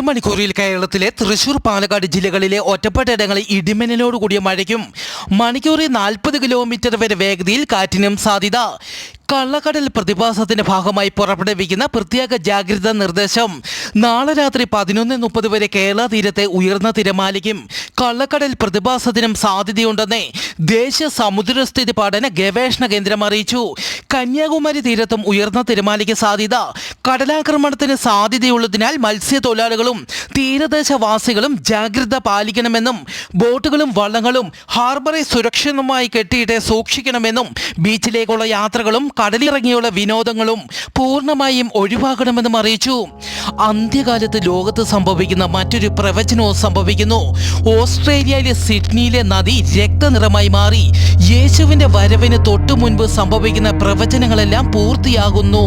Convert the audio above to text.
മണിക്കൂറിൽ കേരളത്തിലെ തൃശൂർ, പാലക്കാട് ജില്ലകളിലെ ഒറ്റപ്പെട്ട ഇടങ്ങളിൽ ഇടിമിന്നലോട് കൂടിയ മഴയ്ക്കും മണിക്കൂറിൽ 40 കിലോമീറ്റർ വരെ വേഗതയിൽ കാറ്റിനും സാധ്യത. കള്ളക്കടൽ പ്രതിഭാസത്തിന്റെ ഭാഗമായി പുറപ്പെടുവിക്കുന്ന പ്രത്യേക ജാഗ്രതാ നിർദ്ദേശം. നാളെ രാത്രി 11:30 വരെ കേരള തീരത്തെ ഉയർന്ന തിരമാലയ്ക്കും കള്ളക്കടൽ പ്രതിഭാസത്തിനും സാധ്യതയുണ്ടെന്ന് ദേശീയ സമുദ്രസ്ഥിതി പഠന ഗവേഷണ കേന്ദ്രം അറിയിച്ചു. കന്യാകുമാരി തീരത്തും ഉയർന്ന തിരമാലയ്ക്ക് സാധ്യത. കടലാക്രമണത്തിന് സാധ്യതയുള്ളതിനാൽ മത്സ്യത്തൊഴിലാളികളും തീരദേശവാസികളും ജാഗ്രത പാലിക്കണമെന്നും ബോട്ടുകളും വള്ളങ്ങളും ഹാർബറിൽ സുരക്ഷിതമായി കെട്ടിയിട്ട് സൂക്ഷിക്കണമെന്നും ബീച്ചിലേക്കുള്ള യാത്രകളും കടലിറങ്ങിയുള്ള വിനോദങ്ങളും പൂർണ്ണമായും ഒഴിവാക്കണമെന്നും അറിയിച്ചു. അന്ത്യകാലത്ത് ലോകത്ത് സംഭവിക്കുന്ന മറ്റൊരു പ്രവചനവും സംഭവിക്കുന്നു. ഓസ്ട്രേലിയയിലെ സിഡ്നിയിലെ നദി രക്തനിറമായി മാറി. യേശുവിന്റെ വരവിന് തൊട്ടു മുൻപ് സംഭവിക്കുന്ന പ്രവചനങ്ങളെല്ലാം പൂർത്തിയാകുന്നു.